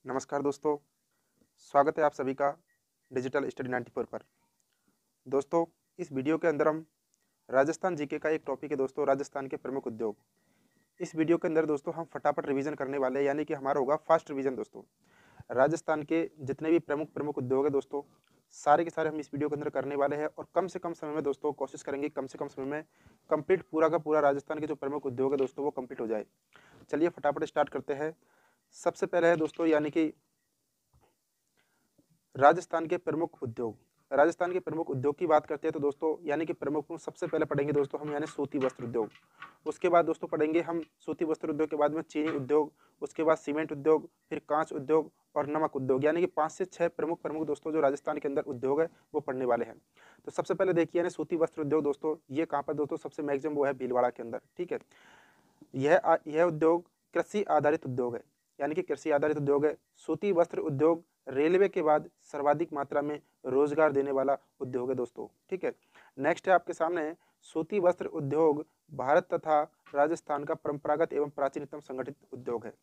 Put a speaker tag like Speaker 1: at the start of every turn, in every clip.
Speaker 1: नमस्कार दोस्तों, स्वागत है आप सभी का डिजिटल स्टडी 94 पर। दोस्तों, इस वीडियो के अंदर हम राजस्थान जीके का एक टॉपिक है दोस्तों, राजस्थान के प्रमुख उद्योग। इस वीडियो के अंदर दोस्तों हम फटाफट रिवीजन करने वाले हैं, यानी कि हमारा होगा फास्ट रिवीजन दोस्तों। राजस्थान के जितने भी प्रमुख प्रमुख उद्योग है दोस्तों, सारे के सारे हम इस वीडियो के अंदर करने वाले हैं और कम से कम समय में दोस्तों कोशिश करेंगे कम से कम समय में कंप्लीट पूरा का पूरा राजस्थान के जो प्रमुख उद्योग है दोस्तों वो कंप्लीट हो जाए। चलिए फटाफट स्टार्ट करते हैं। सबसे पहले है दोस्तों यानी कि राजस्थान के प्रमुख उद्योग। राजस्थान के प्रमुख उद्योग की बात करते हैं तो दोस्तों यानी कि प्रमुख में सबसे पहले पढ़ेंगे दोस्तों हम यानी सूती वस्त्र उद्योग। उसके बाद दोस्तों पढ़ेंगे हम सूती वस्त्र उद्योग के बाद में चीनी उद्योग, उसके बाद सीमेंट उद्योग, फिर कांच उद्योग और नमक उद्योग, यानी कि 5 से 6 प्रमुख प्रमुख दोस्तों जो राजस्थान के अंदर उद्योग है वो पढ़ने वाले हैं। तो सबसे पहले देखिए यानी सूती वस्त्र उद्योग दोस्तों, ये कहाँ पर दोस्तों सबसे मैक्सिमम वो है भीलवाड़ा के अंदर। ठीक है, यह उद्योग कृषि आधारित उद्योग है, यानी कि कृषि आधारित उद्योग है। सूती वस्त्र उद्योग रेलवे के बाद सर्वाधिक मात्रा में रोजगार देने वाला उद्योग है दोस्तों। ठीक है, नेक्स्ट है आपके सामने सूती वस्त्र उद्योग भारत तथा राजस्थान का परंपरागत एवं प्राचीनतम संगठित उद्योग है।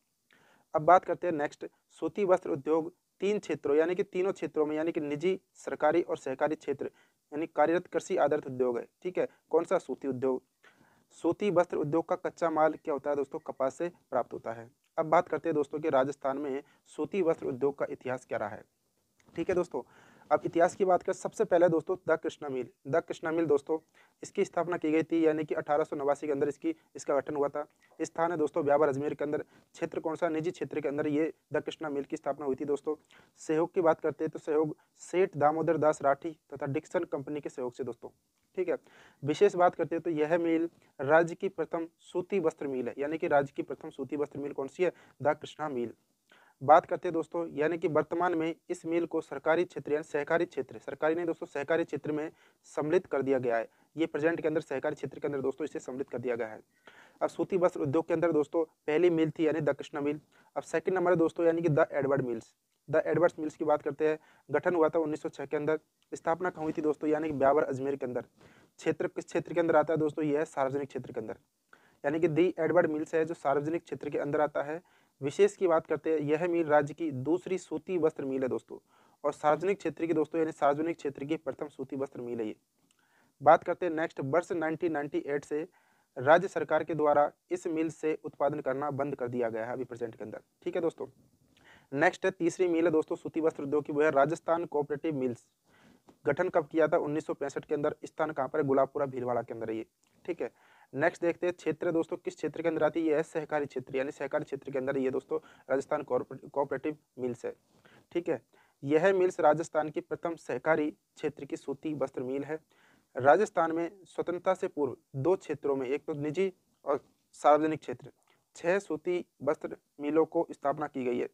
Speaker 1: अब बात करते हैं नेक्स्ट, सूती वस्त्र उद्योग 3 क्षेत्रों यानी कि तीनों क्षेत्रों में यानी कि निजी, सरकारी और सहकारी क्षेत्र यानी कार्यरत कृषि आधारित उद्योग है। ठीक है, कौन सा? सूती उद्योग। सूती वस्त्र उद्योग का कच्चा माल क्या होता है दोस्तों? कपास से प्राप्त होता है। अब बात करते हैं दोस्तों कि राजस्थान में सूती वस्त्र उद्योग का इतिहास क्या रहा है। ठीक है दोस्तों, अब इतिहास की बात करें सबसे पहले दोस्तों the Krishna mill. The Krishna mill दोस्तों इसकी स्थापना की गई थी, यानी कि 1889 के अंदर इसका गठन हुआ था। स्थान है दोस्तों ब्यावर अजमेर के अंदर। क्षेत्र कौन सा? निजी क्षेत्र के अंदर ये द कृष्णा मिल की स्थापना हुई थी दोस्तों। सहयोग की बात करते हैं तो सहयोग सेठ दामोदर दास राठी तथा डिक्सन कंपनी के सहयोग से दोस्तों। ठीक है, विशेष बात करते हैं तो यह मिल राज्य की प्रथम सूती वस्त्र मिल है, यानी कि राज्य की प्रथम सूती वस्त्र मिल कौन सी है? द कृष्णा मिल। बात करते हैं दोस्तों यानी कि वर्तमान में इस मिल को सरकारी क्षेत्र यानी सहकारी क्षेत्र, सरकारी नहीं दोस्तों सहकारी क्षेत्र में सम्मिलित कर दिया गया है। ये प्रेजेंट के अंदर सहकारी क्षेत्र के अंदर दोस्तों इसे सम्मिलित कर दिया गया है। अब सूती वस्त्र उद्योग के अंदर दोस्तों पहली मिल थी यानी द कृष्णा मिल। अब सेकंड नंबर है दोस्तों यानी कि the Edward mills. The Edwards mills की बात करते हैं, गठन हुआ था 1906 के अंदर। स्थापना कहाँ हुई थी दोस्तों? यानी कि ब्यावर अजमेर के अंदर। क्षेत्र किस क्षेत्र के अंदर आता है दोस्तों? यह है सार्वजनिक क्षेत्र के अंदर, यानी कि दी एडवर्ड मिल्स है जो सार्वजनिक क्षेत्र के अंदर आता है। विशेष की बात करते हैं, यह मिल राज्य की दूसरी सूती वस्त्र मिल है दोस्तों, और सार्वजनिक क्षेत्र की दोस्तों यानी सार्वजनिक क्षेत्र की प्रथम सूती वस्त्र मिल है ये। बात करते हैं नेक्स्ट, वर्ष 1998 से राज्य सरकार के द्वारा इस मिल से उत्पादन करना बंद कर दिया गया है अभी प्रेजेंट के अंदर। ठीक है दोस्तों, नेक्स्ट है तीसरी मिल है दोस्तों सूती वस्त्र उद्योग की, वो है राजस्थान कोऑपरेटिव मिल्स। गठन कब किया था? 1965 के अंदर। स्थान कहाँ पर है? गुलाबपुरा भीलवाड़ा के अंदर है ये। ठीक है, नेक्स्ट देखते हैं क्षेत्र दोस्तों किस क्षेत्र के अंदर आती है? ये है सहकारी क्षेत्र, यानी सहकारी क्षेत्र के अंदर ये दोस्तों राजस्थान कोऑपरेटिव मिल्स है। ठीक है, यह मिल्स राजस्थान की प्रथम सहकारी क्षेत्र की सूती वस्त्र मिल है। राजस्थान में स्वतंत्रता से पूर्व 2 क्षेत्रों में, एक तो निजी और सार्वजनिक क्षेत्र, 6 सूती वस्त्र मिलों को स्थापना की गई है।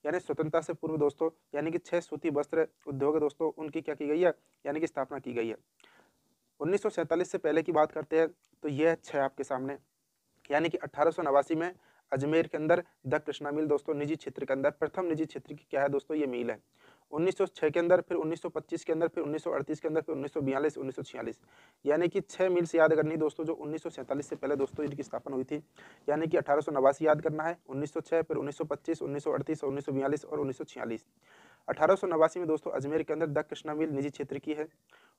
Speaker 1: यानी स्वतंत्रता से पूर्व दोस्तों यानी कि 6 सूती वस्त्र उद्योग है दोस्तों, उनकी क्या की गई है? यानी कि स्थापना की गई है। 1947 से पहले की बात करते हैं तो यह 6 आपके सामने, यानी कि 1889 में अजमेर के अंदर द कृष्णा मिल दोस्तों निजी क्षेत्र के अंदर प्रथम निजी क्षेत्र की क्या है दोस्तों? ये मिल है। 1906 के अंदर, फिर 1925 के अंदर, फिर 1938 के अंदर, फिर 1942, 1946, यानी कि 6 मिल्स याद करनी दोस्तों जो 1947 से पहले दोस्तों इनकी स्थापना हुई थी। यानी कि 1889 याद करना है, 1906, फिर 1925, 1938, 1942 और 1946। 1889 में दोस्तों अजमेर के अंदर द कृष्णा मिल निजी क्षेत्र की है।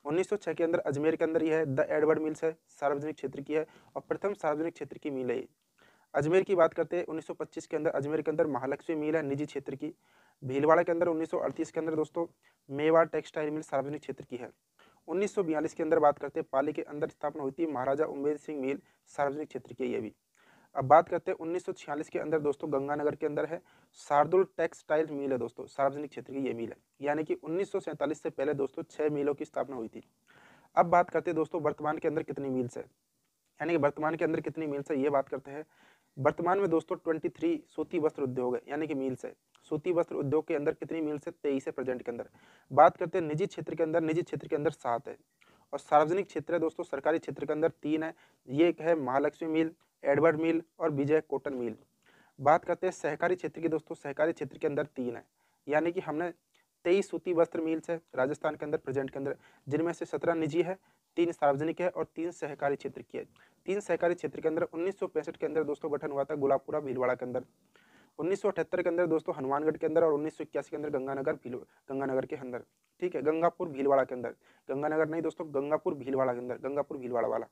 Speaker 1: 1906 के अंदर अजमेर के अंदर यह है द एडवर्ड मिल्स है, सार्वजनिक क्षेत्र की है और प्रथम सार्वजनिक क्षेत्र की मिल है। अजमेर की बात करते हैं 1925 के अंदर अजमेर के अंदर महालक्ष्मी मिल है निजी क्षेत्र की। भीलवाड़ा के अंदर 1938 के अंदर दोस्तों मेवाड़ टेक्सटाइल मिल सार्वजनिक क्षेत्र की है। 1942 के अंदर बात करते हैं पाली के अंदर स्थापना हुई थी महाराजा उम्मेद सिंह मिल, सार्वजनिक क्षेत्र की है ये भी। अब बात करते हैं 1946 के अंदर दोस्तों गंगानगर के अंदर है शार्दुल टेक्सटाइल मिल है दोस्तों, सार्वजनिक क्षेत्र की ये मिल है। यानी कि 1947 से पहले दोस्तों 6 मिलों की स्थापना हुई थी। अब बात करते हैं दोस्तों वर्तमान के अंदर कितनी मिल्स है, यानी कि वर्तमान के अंदर कितनी मिल्स है ये बात करते हैं। वर्तमान में दोस्तों 23 सूती वस्त्र उद्योग है, यानी कि मिल्स है। सूती वस्त्र उद्योग के अंदर कितनी मिल्स है? 23 है प्रेजेंट के अंदर। बात करते हैं निजी क्षेत्र के अंदर, निजी क्षेत्र के अंदर 7 है और सार्वजनिक क्षेत्र है दोस्तों सरकारी क्षेत्र के अंदर 3 है। ये एक है महालक्ष्मी मिल, एडवर्ड मिल और विजय कॉटन मिल। बात करते हैं सहकारी क्षेत्र की दोस्तों, सहकारी क्षेत्र के अंदर 3 है, यानी कि हमने 23 सूती वस्त्र मिल्स है राजस्थान के अंदर प्रेजेंट के अंदर, जिनमें से 17 निजी है, 3 सार्वजनिक है और 3 सहकारी क्षेत्र की है। 3 सहकारी क्षेत्र के अंदर 1965 के अंदर दोस्तों गठन हुआ था गुलाबपुरा भीलवाड़ा के अंदर। 1978 के अंदर दोस्तों हनुमानगढ़ के अंदर, और 1981 के अंदर गंगानगर के अंदर, ठीक है, गंगापुर भीलवाड़ा के अंदर, गंगानगर नहीं दोस्तों, गंगापुर भीलवाड़ा के अंदर, गंगापुर भीलवाड़ा वाला।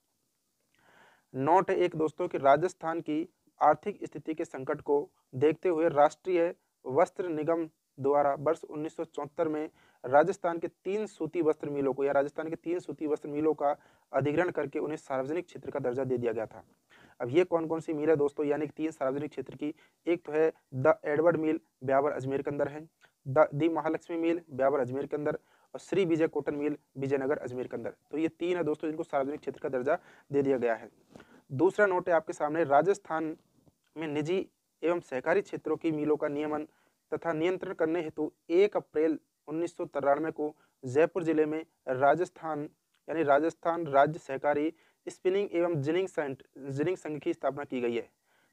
Speaker 1: नोट है एक दोस्तों कि राजस्थान की आर्थिक स्थिति के संकट को देखते हुए राष्ट्रीय वस्त्र निगम द्वारा वर्ष 1974 में राजस्थान के 3 सूती वस्त्र मिलों को, या राजस्थान के 3 सूती वस्त्र मिलों का अधिग्रहण करके उन्हें सार्वजनिक क्षेत्र का दर्जा दे दिया गया था। अब ये कौन कौन सी मिल है दोस्तों, यानी कि 3 सार्वजनिक क्षेत्र की, एक तो है द एडवर्ड मिल ब्यावर अजमेर के अंदर है, दी महालक्ष्मी मिल ब्यावर अजमेर के अंदर, और श्री विजय कॉटन मिल विजयनगर अजमेर के अंदर। तो ये 3 है दोस्तों जिनको सार्वजनिक क्षेत्र का दर्जा दे दिया गया है। दूसरा नोट है आपके सामने, राजस्थान में निजी एवं सहकारी क्षेत्रों की मिलों का नियमन तथा नियंत्रण करने हेतु 1 अप्रैल 1993 को जयपुर जिले में राजस्थान राज्य सहकारी स्पिनिंग एवं जिनिंग संघ की स्थापना की गई है।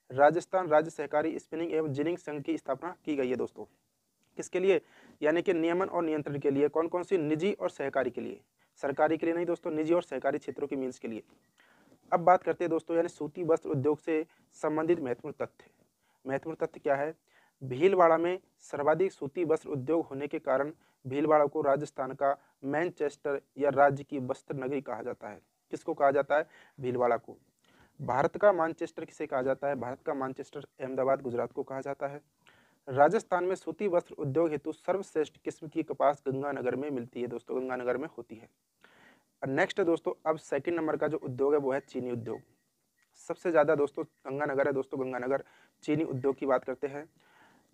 Speaker 1: राजस्थान राज्य सहकारी स्पिनिंग एवं जिनिंग संघ की स्थापना की गई है दोस्तों। किसके लिए, यानी कि नियमन और नियंत्रण के लिए। कौन कौन सी, निजी और सहकारी के लिए, सरकारी के लिए नहीं दोस्तों, निजी और सहकारी क्षेत्रों की मिल्स के लिए। अब बात करते हैं दोस्तों यानी सूती वस्त्र उद्योग से संबंधित महत्वपूर्ण तथ्य। महत्वपूर्ण तथ्य क्या है, भीलवाड़ा में सर्वाधिक सूती वस्त्र उद्योग होने के कारण भीलवाड़ा को राजस्थान का मैनचेस्टर या राज्य की वस्त्र नगरी कहा जाता है। किसको कहा जाता है, भीलवाड़ा को। भारत का मानचेस्टर किसे कहा जाता है, भारत का मानचेस्टर अहमदाबाद गुजरात को कहा जाता है। राजस्थान में सूती वस्त्र उद्योग हेतु सर्वश्रेष्ठ किस्म की कपास गंगानगर में मिलती है दोस्तों, गंगानगर में होती है। नेक्स्ट है दोस्तों, अब सेकंड नंबर का जो उद्योग है वो है चीनी उद्योग। सबसे ज्यादा दोस्तों गंगानगर है दोस्तों, गंगानगर चीनी उद्योग की बात करते हैं।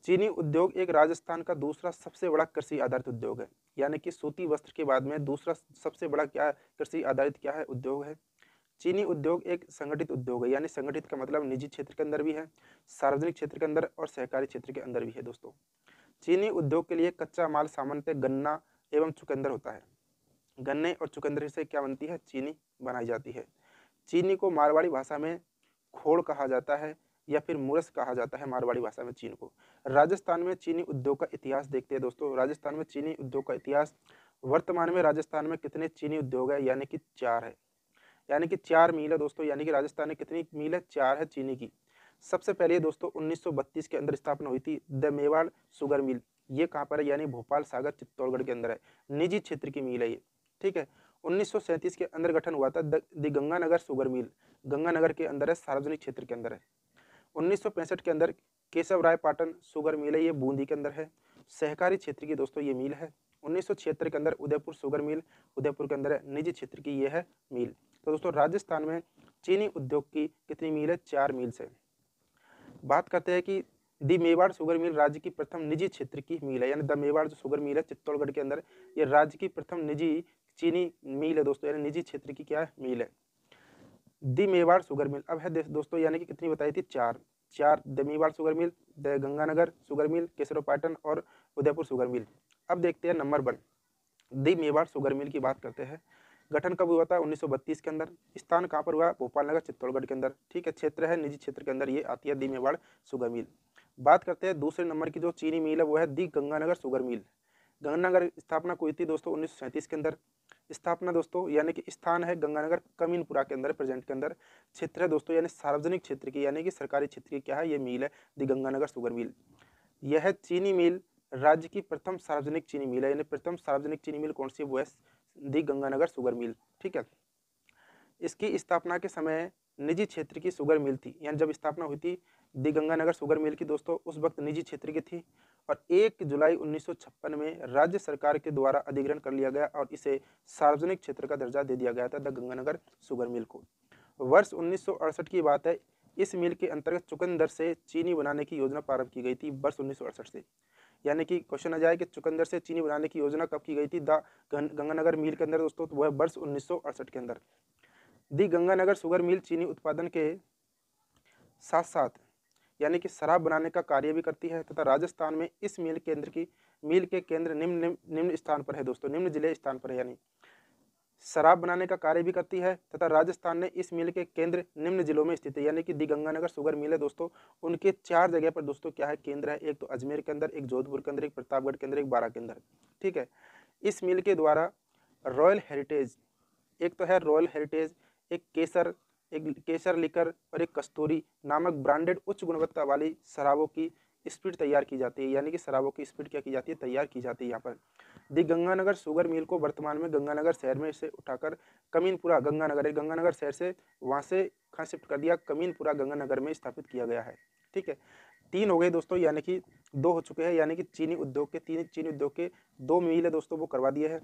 Speaker 1: चीनी उद्योग एक राजस्थान का दूसरा सबसे बड़ा कृषि आधारित उद्योग है, यानी कि सूती वस्त्र के बाद में दूसरा सबसे बड़ा क्या कृषि आधारित क्या है, उद्योग है। चीनी उद्योग एक संगठित उद्योग है, यानी संगठित का मतलब निजी क्षेत्र के अंदर भी है, सार्वजनिक क्षेत्र के अंदर और सहकारी क्षेत्र के अंदर भी है दोस्तों। चीनी उद्योग के लिए कच्चा माल सामान्यतः गन्ना एवं चुकंदर होता है। गन्ने और चुकंदर से क्या बनती है, चीनी बनाई जाती है। चीनी को मारवाड़ी भाषा में खोड़ कहा जाता है या फिर मुरस कहा जाता है मारवाड़ी भाषा में चीन को। राजस्थान में चीनी उद्योग का इतिहास देखते हैं दोस्तों। राजस्थान में चीनी उद्योग का इतिहास, वर्तमान में राजस्थान में कितने चीनी उद्योग है, यानी कि 4 है, यानी कि 4 मिल है दोस्तों। यानी कि राजस्थान में कितनी मिल है, 4 है चीनी की। सबसे पहले दोस्तों 1932 के अंदर स्थापना हुई थी द मेवाड़ शुगर मिल। ये कहाँ पर है, यानी भोपाल सागर चित्तौड़गढ़ के अंदर है, निजी क्षेत्र की मिल है ये, ठीक है। 1937 के अंदर गठन हुआ था द गंगानगर शुगर मिल, गंगानगर के अंदर है, सार्वजनिक क्षेत्र के अंदर है। 1965 के अंदर केशव राय पाटन शुगर मिल है, ये बूंदी के अंदर है, सहकारी क्षेत्र की दोस्तों ये मिल है। 1976 के अंदर उदयपुर शुगर मिल, उदयपुर के अंदर है, निजी क्षेत्र की ये है मिल। तो दोस्तों राजस्थान में चीनी उद्योग की कितनी मिल है, 4 मिल है। बात करते हैं कि दी मेवाड़ शुगर मिल राज्य की प्रथम निजी क्षेत्र की मिल है, यानी द मेवाड़ जो शुगर मिल है चित्तौड़गढ़ के अंदर, ये राज्य की प्रथम निजी चीनी मिल है दोस्तों, यानी निजी क्षेत्र की क्या है, मिल है दी मेवाड़ शुगर मिल। अब है दोस्तों यानी कि कितनी बताई थी, 4 the Mewar sugar mill, the Ganganagar sugar mill, Kesoro Patan और उदयपुर शुगर मिल। अब देखते हैं number 1 the Mewar sugar mill की बात करते हैं। गठन कब हुआ था, 1932 के अंदर। स्थान कहाँ पर हुआ, भोपाल नगर चित्तौड़गढ़ के अंदर, ठीक है। क्षेत्र है निजी क्षेत्र के अंदर ये आती है दी मेवाड़ शुगर मिल। बात करते हैं दूसरे नंबर की जो चीनी मिल है वो है दी गंगानगर शुगर मिल। गंगानगर स्थापना हुई थी दोस्तों 1937 के अंदर। स्थापना दोस्तों यानी कि स्थान है गंगानगर कमीनपुरा के अंदर, प्रेजेंट के अंदर। क्षेत्र है दोस्तों यानी सार्वजनिक क्षेत्र की, यानी कि सरकारी क्षेत्र की क्या है, ये मिल है दी गंगानगर शुगर मिल। यह चीनी मिल राज्य की प्रथम सार्वजनिक चीनी मिल है, यानी प्रथम सार्वजनिक चीनी मिल कौन सी, वो है दी गंगानगर शुगर मिल, ठीक है। इसकी स्थापना के समय निजी क्षेत्र की शुगर मिल थी, यानी जब स्थापना हुई थी दी गंगानगर शुगर मिल की दोस्तों, उस वक्त निजी क्षेत्र की थी। और 1 जुलाई 1956 में राज्य सरकार के द्वारा अधिग्रहण कर लिया गया और इसे सार्वजनिक क्षेत्र का दर्जा दे दिया गया था द गंगानगर शुगर मिल को। वर्ष 1968 की बात है, इस मिल के अंतर्गत चुकंदर से चीनी बनाने की योजना प्रारंभ की गई थी वर्ष 1968 से। यानी कि क्वेश्चन आ जाए कि चुकंदर से चीनी बनाने की योजना कब की गई थी द गंगानगर मिल के अंदर दोस्तों, तो वह वर्ष 1968 के अंदर। दी गंगानगर शुगर मिल चीनी उत्पादन के साथ साथ यानी कि शराब बनाने का कार्य भी करती है, तथा राजस्थान में इस मिल के केंद्र निम्न स्थान पर है दोस्तों, निम्न जिले स्थान पर है, यानी शराब बनाने का कार्य भी करती है तथा राजस्थान में इस मिल के केंद्र निम्न जिलों में स्थित है। यानी कि दी गंगानगर शुगर मिल है दोस्तों, उनके 4 जगह पर दोस्तों क्या है, केंद्र है। एक तो अजमेर के अंदर, एक जोधपुर के अंदर, एक प्रतापगढ़ के अंदर, एक बारा के अंदर, ठीक है। इस मिल के द्वारा रॉयल हेरिटेज, एक तो है रॉयल हेरिटेज, एक केसर लिकर और एक कस्तूरी नामक ब्रांडेड उच्च गुणवत्ता वाली शराबों की स्पीड तैयार की जाती है, यानी कि शराबों की स्पीड क्या की जाती है, तैयार की जाती है यहाँ पर। दी गंगानगर शुगर मिल को वर्तमान में गंगानगर शहर में से उठाकर कमीनपुरा, गंगानगर शहर से वहाँ से कहाँ शिफ्ट कर दिया, कमीनपुरा गंगानगर में स्थापित किया गया है। ठीक है, 3 हो गए दोस्तों, यानी कि 2 हो चुके हैं, यानी कि चीनी उद्योग के 2 मिल है दोस्तों वो करवा दिए हैं।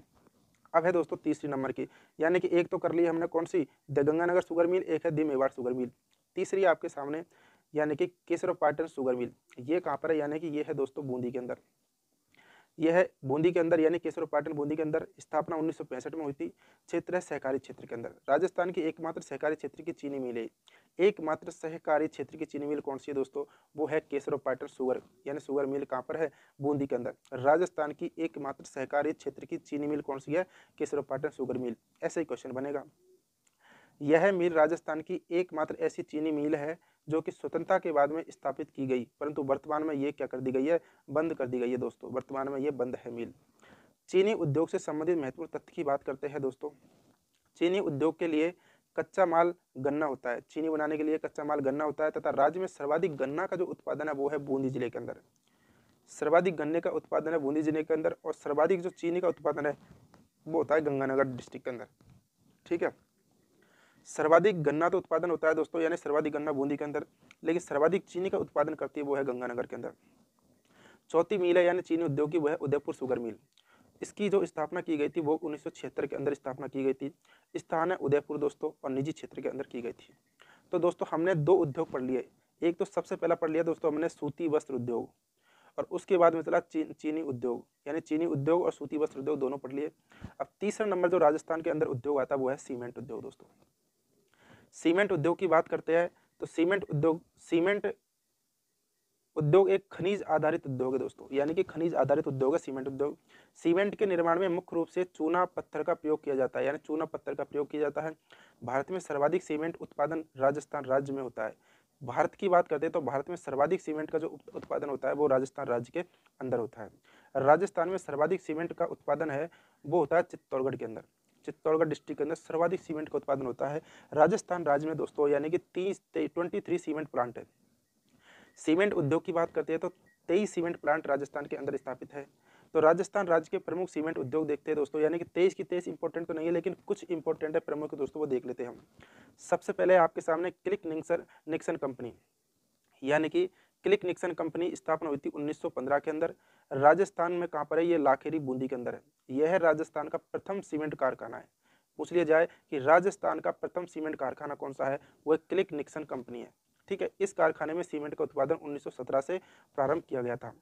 Speaker 1: अब है दोस्तों तीसरी नंबर की, यानी कि एक तो कर ली हमने कौन सी, द गंगानगर शुगर मिल, एक है दी मेवाड़ शुगर मिल। तीसरी आपके सामने यानी कि केसरपाटन शुगर मिल, ये कहाँ पर है, यानी कि ये है दोस्तों बूंदी के अंदर। यह है बूंदी के अंदर, यानी केसरपाटन बूंदी के अंदर। स्थापना 1965 में हुई थी। क्षेत्र है सहकारी क्षेत्र के अंदर। राजस्थान की एकमात्र सहकारी क्षेत्र की चीनी मिल है। एकमात्र सहकारी क्षेत्र की चीनी मिल कौन सी है दोस्तों, वो है केसरपाटन शुगर, यानी शुगर मिल कहाँ पर है, बूंदी के अंदर। राजस्थान की एकमात्र सहकारी क्षेत्र की चीनी मिल कौन सी है, केसरपाटन शुगर मिल। ऐसा ही क्वेश्चन बनेगा। यह मिल राजस्थान की एकमात्र ऐसी चीनी मिल है जो कि स्वतंत्रता के बाद में स्थापित की गई, परंतु वर्तमान में ये क्या कर दी गई है, बंद कर दी गई है दोस्तों। वर्तमान में ये बंद है मिल। चीनी उद्योग से संबंधित महत्वपूर्ण तथ्य की बात करते हैं दोस्तों। चीनी उद्योग के लिए कच्चा माल गन्ना होता है। चीनी बनाने के लिए कच्चा माल गन्ना होता है, तथा राज्य में सर्वाधिक गन्ना का जो उत्पादन है वो है बूंदी जिले के अंदर। सर्वाधिक गन्ने का उत्पादन है बूंदी जिले के अंदर, और सर्वाधिक जो चीनी का उत्पादन है वो होता है गंगानगर डिस्ट्रिक्ट के अंदर। ठीक है, सर्वाधिक गन्ना तो उत्पादन होता है दोस्तों, यानी सर्वाधिक गन्ना बूंदी के अंदर, लेकिन सर्वाधिक चीनी का उत्पादन करती है वो है गंगानगर के अंदर। चौथी मिल है यानी चीनी उद्योग की, वो है उदयपुर शुगर मिल। इसकी जो स्थापना की गई थी वो 1976 के अंदर स्थापना की गई थी। स्थान है उदयपुर दोस्तों, और निजी क्षेत्र के अंदर की गई थी। तो दोस्तों हमने 2 उद्योग पढ़ लिए। एक तो सबसे पहला पढ़ लिया दोस्तों हमने सूती वस्त्र उद्योग, और उसके बाद में चला चीनी उद्योग, यानी चीनी उद्योग और सूती वस्त्र उद्योग दोनों पढ़ लिए। अब तीसरा नंबर जो राजस्थान के अंदर उद्योग आता है वो है सीमेंट उद्योग दोस्तों। सीमेंट उद्योग की बात करते हैं तो सीमेंट उद्योग एक खनिज आधारित उद्योग है दोस्तों, यानी कि खनिज आधारित उद्योग है सीमेंट उद्योग। सीमेंट के निर्माण में मुख्य रूप से चूना पत्थर का प्रयोग किया जाता है, यानी चूना पत्थर का प्रयोग किया जाता है। भारत में सर्वाधिक सीमेंट उत्पादन राजस्थान राज्य में होता है। भारत की बात करते हैं तो भारत में सर्वाधिक सीमेंट का जो उत्पादन होता है वो राजस्थान राज्य के अंदर होता है। राजस्थान में सर्वाधिक सीमेंट का उत्पादन है वो होता है चित्तौड़गढ़ के अंदर। चित्तौड़गढ़ डिस्ट्रिक्ट के अंदर सर्वाधिक सीमेंट का उत्पादन होता है राजस्थान राज्य में दोस्तों, यानी कि 23 सीमेंट प्लांट है। सीमेंट उद्योग की बात करते हैं तो 23 सीमेंट प्लांट राजस्थान के अंदर स्थापित है। तो राजस्थान राज्य के प्रमुख सीमेंट उद्योग देखते हैं दोस्तों, यानी कि 23 की 23 इंपॉर्टेंट तो नहीं है, लेकिन कुछ इंपॉर्टेंट है प्रमुख दोस्तों, वो देख लेते हैं हम। सबसे पहले आपके सामने क्लिक निक्सन कंपनी, यानी कि क्लिक निक्सन कंपनी स्थापना हुई थी 1915 के अंदर। राजस्थान में कहाँ पर है, ये लाखेरी बूंदी के अंदर है। यह है राजस्थान का प्रथम सीमेंट कारखाना है। पूछ लिया जाए कि राजस्थान का प्रथम सीमेंट कारखाना कौन सा है, वो क्लिक निक्सन कंपनी है। ठीक है, इस कारखाने में सीमेंट का उत्पादन 1917 से प्रारंभ किया गया था।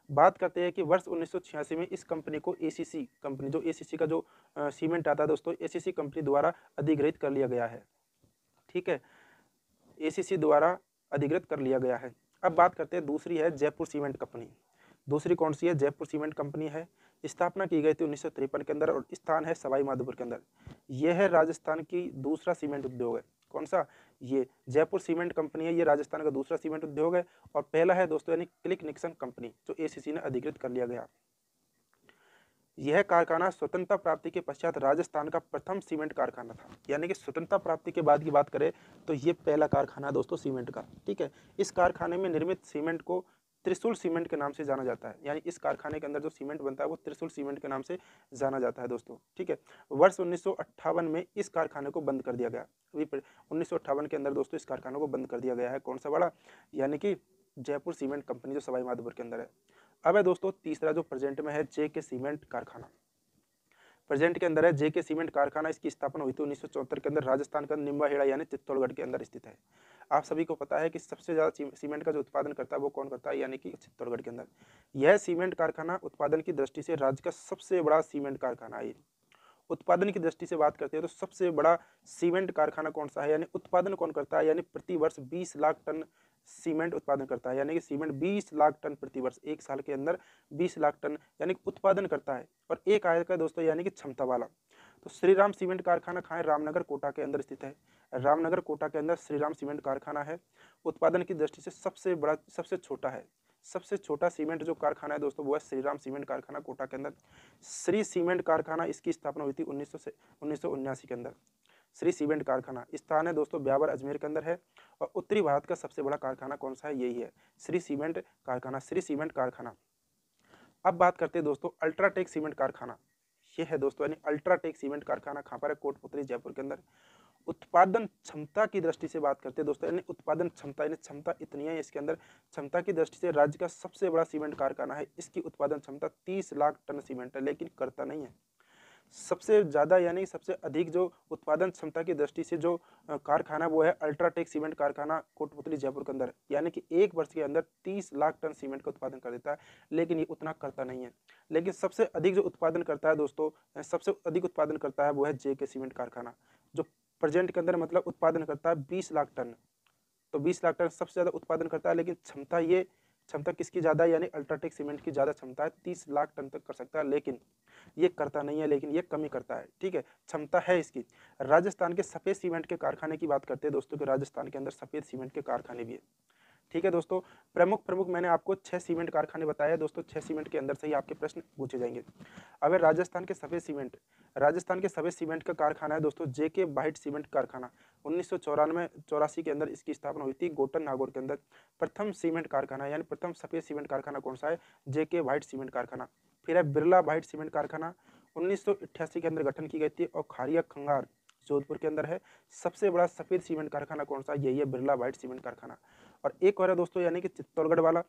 Speaker 1: बात करते हैं कि वर्ष 1986 में इस कंपनी को एसीसी कंपनी, जो एसीसी का जो सीमेंट आता है दोस्तों, एसीसी कंपनी द्वारा अधिग्रहित कर लिया गया है। ठीक है, एसीसी द्वारा अधिग्रहित कर लिया गया है। अब बात करते हैं दूसरी है जयपुर सीमेंट कंपनी। दूसरी कौन सी है, जयपुर सीमेंट कंपनी है। स्थापना की गई थी 1953 के अंदर, और स्थान है सवाई माधोपुर के अंदर। यह है राजस्थान की दूसरा सीमेंट उद्योग है। कौन सा, ये जयपुर सीमेंट कंपनी है, ये राजस्थान का दूसरा सीमेंट उद्योग है। और पहला है दोस्तों यानी क्लिक निक्सन कंपनी, जो एसीसी ने अधिकृत कर लिया गया। यह कारखाना स्वतंत्रता प्राप्ति के पश्चात राजस्थान का प्रथम सीमेंट कारखाना था, यानी कि स्वतंत्रता प्राप्ति के बाद की बात करें तो ये पहला कारखाना है दोस्तों सीमेंट का। ठीक है, इस कारखाने में निर्मित सीमेंट को त्रिशूल सीमेंट के नाम से जाना जाता है, यानी इस कारखाने के अंदर जो सीमेंट बनता है वो त्रिशूल सीमेंट के नाम से जाना जाता है दोस्तों। ठीक है, वर्ष 1958 में इस कारखाने को बंद कर दिया गया। 1958 के अंदर दोस्तों इस कारखाने को बंद कर दिया गया है। कौन सा वाला, यानी कि जयपुर सीमेंट कंपनी, जो सवाई माधोपुर के अंदर है। अब है दोस्तों तीसरा जो प्रेजेंट में है, जेके सीमेंट कारखाना। प्रेजेंट के अंदर है जेके सीमेंट कारखाना। इसकी स्थापना हुई थी 1974 के अंदर। राजस्थान का निम्बाहेड़ा यानी चित्तौड़गढ़ के अंदर स्थित है। आप सभी को पता है कि सबसे ज्यादा सीमेंट का जो उत्पादन करता है वो कौन करता है, यानी कि चित्तौड़गढ़ के अंदर। यह सीमेंट कारखाना उत्पादन की दृष्टि से राज्य का सबसे बड़ा सीमेंट कारखाना है। उत्पादन की दृष्टि से बात करते हैं तो सबसे बड़ा सीमेंट कारखाना कौन सा है, यानी उत्पादन कौन करता है, यानी प्रति वर्ष 20 लाख टन सीमेंट उत्पादन करता है, यानी कि सीमेंट 20 लाख टन प्रति वर्ष, एक साल के अंदर 20 लाख टन यानी कि उत्पादन करता है। और एक आया का दोस्तों यानी कि क्षमता वाला। तो श्रीराम सीमेंट कारखाना कहाँ है, रामनगर कोटा के अंदर स्थित है। रामनगर कोटा के अंदर श्रीराम सीमेंट कारखाना है। उत्पादन की दृष्टि से सबसे बड़ा, सबसे छोटा है। सबसे छोटा सीमेंट जो कारखाना है दोस्तों वो है श्रीराम सीमेंट कारखाना कोटा के अंदर। श्री सीमेंट कारखाना, इसकी स्थापना हुई थी 1979 के अंदर। श्री सीमेंट कारखाना स्थान है दोस्तों ब्यावर अजमेर के अंदर है। और उत्तरी भारत का सबसे बड़ा कारखाना कौन सा है, यही है श्री सीमेंट कारखाना, श्री सीमेंट कारखाना। अब बात करते हैं दोस्तों अल्ट्राटेक सीमेंट कारखाना, ये है दोस्तों यानी अल्ट्राटेक सीमेंट कारखाना कहाँ पर है, कोटपुतली जयपुर के अंदर। उत्पादन क्षमता की दृष्टि से बात करते हैं दोस्तों, यानी उत्पादन क्षमता, यानी क्षमता इतनी है इसके अंदर, क्षमता की दृष्टि से राज्य का सबसे बड़ा सीमेंट कारखाना है। इसकी उत्पादन क्षमता 30 लाख टन सीमेंट है, लेकिन करता नहीं है। सबसे ज्यादा यानी सबसे अधिक जो उत्पादन क्षमता की दृष्टि से जो कारखाना वो है अल्ट्राटेक सीमेंट कारखाना कोटपुतली जयपुर के अंदर, यानी कि एक वर्ष के अंदर 30 लाख टन सीमेंट का उत्पादन कर देता है, लेकिन ये उतना करता नहीं है। लेकिन सबसे अधिक जो उत्पादन करता है दोस्तों, सबसे अधिक उत्पादन करता है वो है जेके सीमेंट कारखाना, जो प्रेजेंट के अंदर मतलब उत्पादन करता है 20 लाख टन। तो 20 लाख टन सबसे ज्यादा उत्पादन करता है, लेकिन क्षमता किसकी ज्यादा है, यानी अल्ट्राटेक सीमेंट की ज्यादा क्षमता है, 30 लाख टन तक कर सकता है, लेकिन ये करता नहीं है, लेकिन ये कमी करता है। ठीक है, क्षमता है इसकी। राजस्थान के सफेद सीमेंट के कारखाने की बात करते हैं दोस्तों, कि राजस्थान के अंदर सफेद सीमेंट के कारखाने भी है। ठीक है दोस्तों, प्रमुख मैंने आपको 6 सीमेंट कारखाने बताए दोस्तों, 6 सीमेंट के अंदर से ही आपके प्रश्न पूछे जाएंगे। अब राजस्थान के सफेद सीमेंट का कारखाना है दोस्तों जेके व्हाइट सीमेंट कारखाना। 1994-84 के अंदर इसकी स्थापना हुई थी गोटन नागौर के अंदर। प्रथम सीमेंट कारखाना यानी प्रथम सफेद सीमेंट कारखाना कौन सा है, जेके व्हाइट सीमेंट कारखाना। फिर है बिरला व्हाइट सीमेंट कारखाना, 1988 के अंदर गठन की गई थी, और खारिया खंगार जोधपुर के अंदर है। सबसे बड़ा सफेद सीमेंट कारखाना कौन सा, यही है बिरला व्हाइट सीमेंट कारखाना। और एक और है दोस्तों यानी कि चित्तौड़गढ़ वाला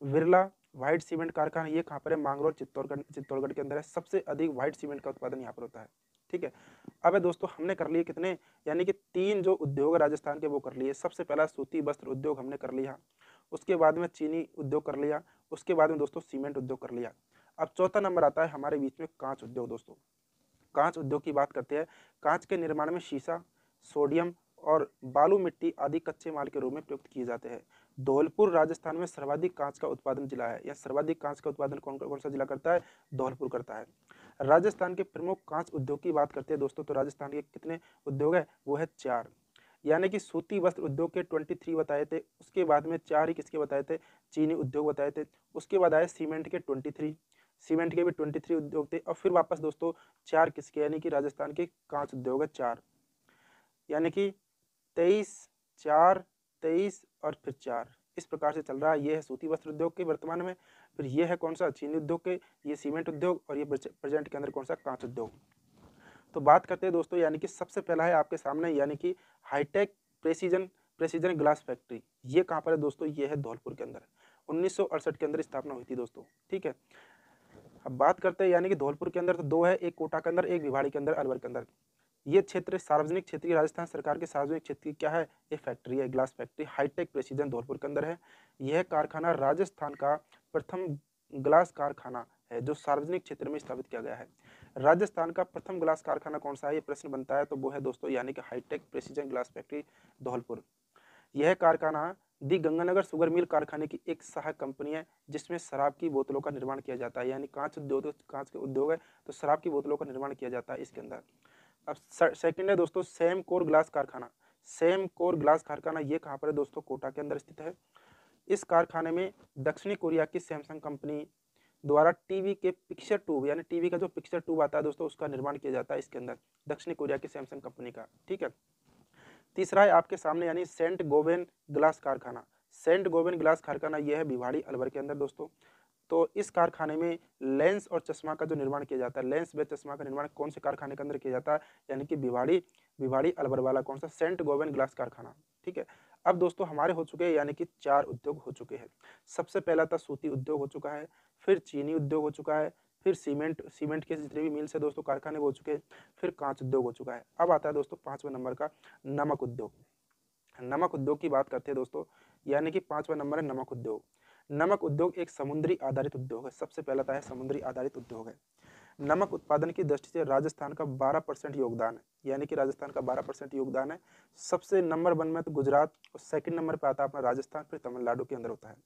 Speaker 1: बिरला व्हाइट सीमेंट कारखाना, ये कहाँ पर है, मांगरोल चित्तौड़गढ़ के अंदर है। सबसे अधिक व्हाइट सीमेंट का उत्पादन यहाँ पर होता है। ठीक है, अब है दोस्तों हमने कर लिए कितने, यानी कि 3 जो उद्योग है राजस्थान के वो कर लिए। सबसे पहला सूती वस्त्र उद्योग हमने कर लिया, उसके बाद में चीनी उद्योग कर लिया, उसके बाद में दोस्तों सीमेंट उद्योग कर लिया। अब चौथा नंबर आता है हमारे बीच में कांच उद्योग दोस्तों। कांच उद्योग की बात करते हैं। कांच के निर्माण में शीशा, सोडियम और बालू मिट्टी आदि कच्चे माल के रूप में प्रयुक्त किए जाते हैं। धौलपुर राजस्थान में सर्वाधिक कांच का उत्पादन जिला है, या सर्वाधिक कांच का उत्पादन कौन सा जिला करता है, धौलपुर करता है। राजस्थान के प्रमुख कांच उद्योग की बात करते हैं दोस्तों, तो राजस्थान के कितने उद्योग है, वो है 4। यानी कि सूती वस्त्र उद्योग के 23 बताए थे, उसके बाद में 4 ही किसके बताए थे, चीनी उद्योग बताए थे। उसके बाद आए सीमेंट के 23, सीमेंट के भी 23 उद्योग थे। और फिर वापस दोस्तों 4 किसके, यानी कि राजस्थान के कांच उद्योग है 4, यानी कि 23, 4, 23 और फिर 4, इस प्रकार से चल रहा है। ये है सूती वस्त्र उद्योग के वर्तमान में। फिर ये है कौन सा, चीनी उद्योग के, ये सीमेंट उद्योग, और ये प्रेजेंट के अंदर कौन सा, कांच उद्योग। तो बात करते हैं दोस्तों, यानी कि सबसे पहला है आपके सामने, यानी कि हाईटेक प्रेसिजन ग्लास फैक्ट्री। ये कहाँ पर है दोस्तों, ये है धौलपुर के अंदर, 1968 के अंदर स्थापना हुई थी दोस्तों। ठीक है, अब बात करते हैं यानी कि धौलपुर के अंदर तो 2 है, एक कोटा के अंदर, एक भिवाड़ी के अंदर, अलवर के अंदर। ये क्षेत्र सार्वजनिक क्षेत्र की, राजस्थान सरकार के सार्वजनिक क्षेत्र की क्या है, ये फैक्ट्री है, glass factory hitech precision Dholpur के अंदर है। यह कारखाना राजस्थान का प्रथम ग्लास कारखाना है जो सार्वजनिक क्षेत्र में स्थापित किया गया है। राजस्थान का प्रथम ग्लास कारखाना कौन सा है, ये प्रश्न बनता है, तो वो है दोस्तों यानी कि hitech precision glass factory Dholpur. यह कारखाना दी गंगानगर शुगर मिल कारखाने की एक सहायक कंपनी है, जिसमें शराब की बोतलों का निर्माण किया जाता है। यानी कांच के उद्योग है, तो शराब की बोतलों का निर्माण किया जाता है इसके अंदर। अब सेकंड है दोस्तों सेम कोर ग्लास कारखाना। सेम कोर ग्लास कारखाना ये कहाँ पर है दोस्तों, कोटा के अंदर स्थित है। इस कारखाने में दक्षिणी कोरिया की सैमसंग कंपनी द्वारा टीवी के पिक्चर ट्यूब, यानी टीवी का जो पिक्चर ट्यूब आता है दोस्तों, उसका निर्माण किया जाता है इसके अंदर, दक्षिणी कोरिया की सैमसंग कंपनी का। ठीक है, तीसरा है आपके सामने यानी सेंट गोवेन ग्लास कारखाना। सेंट गोवेन ग्लास कारखाना यह है भिवाड़ी अलवर के अंदर दोस्तों। तो इस कारखाने में लेंस और चश्मा का जो निर्माण किया जाता है, लेंस व चश्मा का निर्माण कौन से कारखाने के अंदर किया जाता है, यानी कि भिवाड़ी अलवर वाला कौन सा, सेंट गोवेन ग्लास कारखाना। ठीक है, अब दोस्तों हमारे हो चुके हैं यानी कि 4 उद्योग हो चुके हैं। सबसे पहला था सूती उद्योग हो चुका है, फिर चीनी उद्योग हो चुका है, फिर सीमेंट के जितने भी मिल्स है दोस्तों, कारखाने हो चुके हैं, फिर कांच उद्योग हो चुका है। अब आता है दोस्तों 5वें नंबर का नमक उद्योग। नमक उद्योग की बात करते हैं दोस्तों, यानी कि 5वां नंबर है नमक उद्योग। नमक उद्योग एक समुद्री आधारित उद्योग है, सबसे पहला था समुद्री आधारित उद्योग है। नमक उत्पादन की दृष्टि से राजस्थान का 12% योगदान है, यानी कि राजस्थान का 12% योगदान है। सबसे नंबर 1 में तो गुजरात, और सेकंड नंबर पे आता है अपना राजस्थान, फिर तमिलनाडु के अंदर होता है।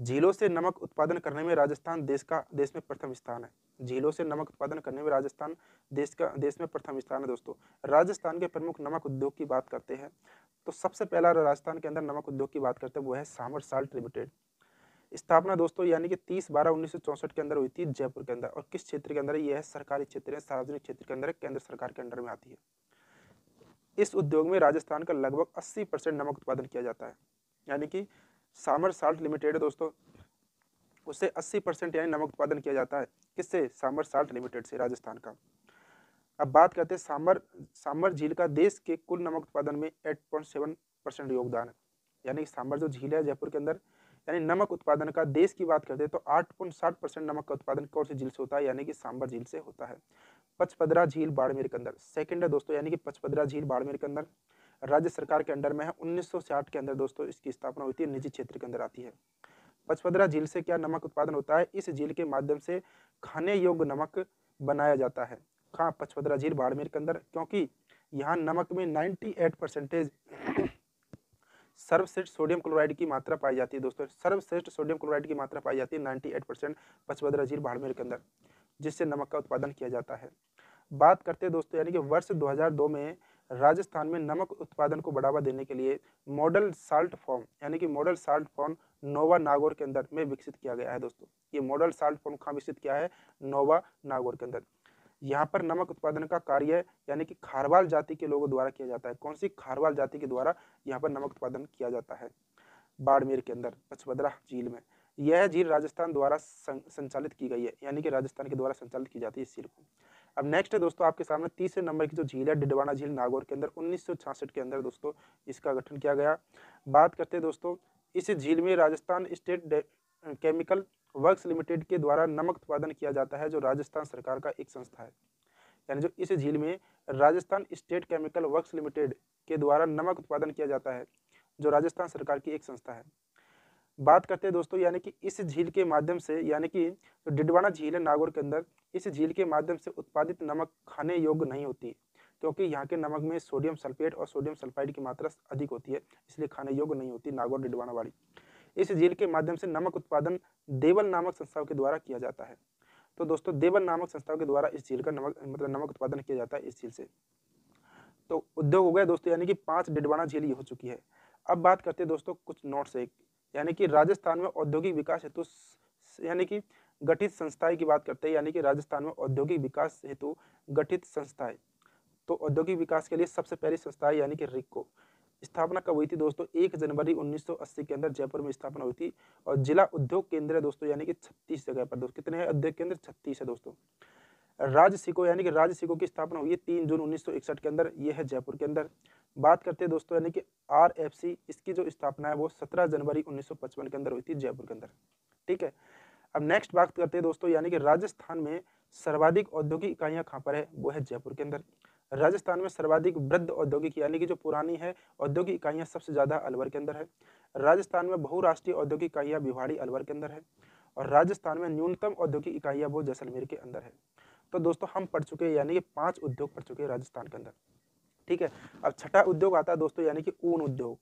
Speaker 1: झीलों से नमक उत्पादन करने में राजस्थान देश में प्रथम स्थान है। झीलों से नमक उत्पादन करने में राजस्थान देश में प्रथम स्थान है दोस्तों। राजस्थान के प्रमुख नमक उद्योग की बात करते हैं, तो सबसे पहला राजस्थान के अंदर नमक उद्योग की बात करते हैं वो है सामर साल्ट लिमिटेड। स्थापना दोस्तों यानी कि 30/12/1964 के अंदर हुई थी जयपुर के अंदर। और किस क्षेत्र के अंदर? ये है सरकारी क्षेत्र है, सार्वजनिक क्षेत्र के अंदर है, केंद्र सरकार के अंडर में आती है। इस उद्योग में राजस्थान का लगभग 80% नमक उत्पादन किया जाता है। यानी कि सामर साल्ट लिमिटेड है दोस्तों, उससे 80% यानी नमक उत्पादन किया जाता है। किससे? सामर साल्ट लिमिटेड से, राजस्थान का। अब बात करते हैं सांबर झील का देश के कुल नमक उत्पादन में 8.7% योगदान है। यानी कि सांबर जो झील है जयपुर के अंदर, यानी नमक उत्पादन का देश की बात करते हैं तो 8.7% नमक का उत्पादन कौन सी झील से होता है? यानी कि सांबर झील से होता है। पचपदरा झील बाड़मेर के अंदर सेकंड है दोस्तों, यानी कि पचपदरा झील बाड़मेर के अंदर राज्य सरकार के अंडर में है। 1960 के अंदर दोस्तों इसकी स्थापना हुई थी, निजी क्षेत्र के अंदर आती है। पचपदरा झील से क्या नमक उत्पादन होता है? इस झील के माध्यम से खाने योग्य नमक बनाया जाता है। कहाँ? पचपदरा झील बाड़मेर के अंदर, क्योंकि यहाँ नमक में 98% सर्वश्रेष्ठ सोडियम क्लोराइड की मात्रा पाई जाती है दोस्तों। सर्वश्रेष्ठ सोडियम क्लोराइड की मात्रा पाई जाती है 98% पचपदरा झील बाड़मेर के अंदर, जिससे नमक का उत्पादन किया जाता है। बात करते हैं दोस्तों यानी कि वर्ष 2002 में राजस्थान में नमक उत्पादन को बढ़ावा देने के लिए मॉडल साल्ट फॉर्म यानी कि मॉडल साल्ट फॉर्म नोवा नागौर के अंदर में विकसित किया गया है दोस्तों। ये मॉडल साल्ट फॉर्म कहाँ विकसित किया है? नोवा नागौर के अंदर। यहाँ पर नमक उत्पादन का कार्य यानी कि खारवाल जाति के लोगों द्वारा किया जाता है। कौन सी? खारवाल जाति के द्वारा यहाँ पर नमक उत्पादन किया जाता है बाड़मेर के अंदर, पचपदरा झील में। यह झील राजस्थान द्वारा संचालित की गई है, यानी कि राजस्थान के द्वारा संचालित की जाती है इस झील को। अब नेक्स्ट है दोस्तों आपके सामने तीसरे नंबर की जो झील है डिडवाना झील नागौर के अंदर 1966 के अंदर दोस्तों इसका गठन किया गया। बात करते हैं दोस्तों इस झील में Rajasthan state chemical works limited के द्वारा नमक उत्पादन किया जाता है, जो राजस्थान सरकार का एक संस्था है। यानी जो इस झील में Rajasthan state chemical works limited के द्वारा नमक उत्पादन किया जाता है, जो राजस्थान सरकार की एक संस्था है। बात करते हैं दोस्तों यानी कि इस झील के माध्यम से यानी कि जो डिडवाना झील है नागौर के अंदर, इस झील के माध्यम से उत्पादित नमक खाने योग्य नहीं होती, क्योंकि यहाँ के नमक में सोडियम सल्फेट और सोडियम सल्फाइड की मात्रा अधिक होती है, इसलिए खाने योग्य नहीं होती नागौर डिडवाना वाली। इस झील के माध्यम से नमक उत्पादन देवल नामक संस्थाओं के द्वारा किया जाता है। तो दोस्तों देवल नामक संस्थाओं के द्वारा इस झील का नमक उत्पादन किया जाता है इस झील से। तो उद्योग हो गया दोस्तों, यानी कि 5 डिडवाना झील ये हो चुकी है। अब बात करते हैं दोस्तों कुछ नोट्स एक, यानी कि राजस्थान में औद्योगिक विकास हेतु यानी कि गठित संस्थाएं की बात करते हैं, यानी कि राजस्थान में औद्योगिक विकास हेतु गठित संस्थाएं। तो औद्योगिक विकास के लिए सबसे पहली संस्था है यानी कि रिक्को। स्थापना कब हुई थी दोस्तों? 1 जनवरी 1980 के अंदर जयपुर में स्थापना हुई थी। और जिला उद्योग केंद्र है दोस्तों, यानी कि 36 जगह पर दोस्तों। कितने हैं उद्योग केंद्र? 36 है दोस्तों। राज्य सिको यानी कि राज्य सिको की स्थापना हुई है 3 जून 1961 के अंदर, ये है जयपुर के अंदर। बात करते हैं दोस्तों यानी कि RFC, इसकी जो स्थापना है वो 17 जनवरी 1955 के अंदर हुई थी जयपुर के अंदर। ठीक है। अब नेक्स्ट बात करते हैं दोस्तों यानी कि राजस्थान में सर्वाधिक औद्योगिक इकाइयां कहाँ पर है? वो है जयपुर के अंदर। राजस्थान में सर्वाधिक वृद्ध औद्योगिक यानी कि जो पुरानी है औद्योगिक इकाइयां सबसे ज्यादा अलवर के अंदर है। राजस्थान में बहुराष्ट्रीय औद्योगिक इकाइयां भिवाड़ी अलवर के अंदर है। और राजस्थान में न्यूनतम औद्योगिक इकाइयां वो जैसलमेर के अंदर है। तो दोस्तों हम पढ़ चुके हैं यानी कि 5 उद्योग पढ़ चुके हैं राजस्थान के अंदर। ठीक है। अब छठा उद्योग आता है दोस्तों यानी कि ऊन उद्योग।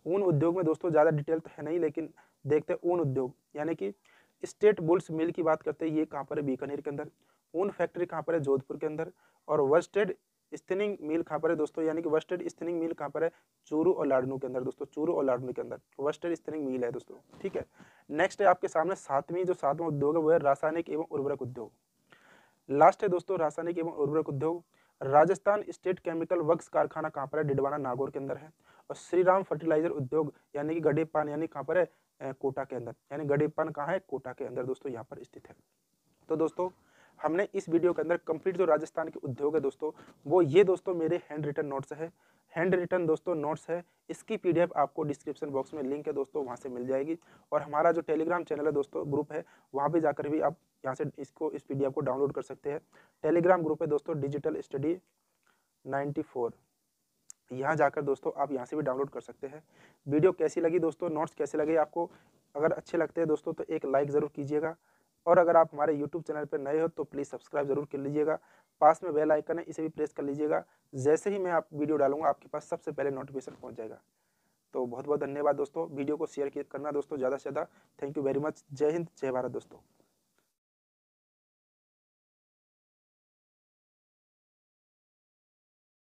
Speaker 1: ऊन उद्योग में दोस्तों ज्यादा डिटेल तो है नहीं, लेकिन देखते हैं ऊन उद्योग यानी कि स्टेट बुल्स मिल की बात करते हैं, ये कहाँ पर है? बीकानेर के अंदर। ऊन फैक्ट्री कहाँ पर है? जोधपुर के अंदर। और वर्स्टेड स्पिनिंग मिल कहाँ पर है दोस्तों? यानी कि वर्स्टेड स्पिनिंग मिल कहाँ पर है? चूरू और लाडनू के अंदर दोस्तों। चूरू और लाडनू के अंदर वर्स्टेड स्पिनिंग मिल है दोस्तों। ठीक है। नेक्स्ट है आपके सामने सातवां उद्योग है वो है रासायनिक एवं उर्वरक उद्योग। लास्ट है दोस्तों रासायनिक एवं उर्वरक उद्योग। राजस्थान स्टेट केमिकल वर्क्स कारखाना कहाँ पर है? डिडवाना नागौर के अंदर है। और श्री राम फर्टिलाइजर उद्योग यानी कि गडेपान यानी कहाँ पर है? कोटा के अंदर। यानी गडेपान कहाँ है? कोटा के अंदर दोस्तों यहाँ पर स्थित है। तो दोस्तों हमने इस वीडियो के अंदर कंप्लीट जो राजस्थान के उद्योग है दोस्तों, वो ये दोस्तों मेरे हैंड रिटन नोट्स है। हैंड रिटन दोस्तों नोट्स है, इसकी PDF आपको डिस्क्रिप्शन बॉक्स में लिंक है दोस्तों, वहाँ से मिल जाएगी। और हमारा जो टेलीग्राम चैनल है दोस्तों, ग्रुप है, वहाँ पे जाकर भी आप यहाँ से इस PDF को डाउनलोड कर सकते हैं। टेलीग्राम ग्रुप है दोस्तों डिजिटल स्टडी 94, यहाँ जाकर दोस्तों आप यहाँ से भी डाउनलोड कर सकते हैं। वीडियो कैसी लगी दोस्तों, नोट्स कैसे लगे आपको? अगर अच्छे लगते हैं दोस्तों तो एक लाइक ज़रूर कीजिएगा। और अगर आप हमारे YouTube चैनल पर नए हो तो प्लीज़ सब्सक्राइब जरूर कर लीजिएगा। पास में बेल आइकन है, इसे भी प्रेस कर लीजिएगा। जैसे ही मैं आप वीडियो डालूंगा आपके पास सबसे पहले नोटिफिकेशन पहुंच जाएगा। तो बहुत बहुत धन्यवाद दोस्तों। वीडियो को शेयर करना दोस्तों ज़्यादा से ज़्यादा। Thank you very much. जय हिंद, जय भारत दोस्तों।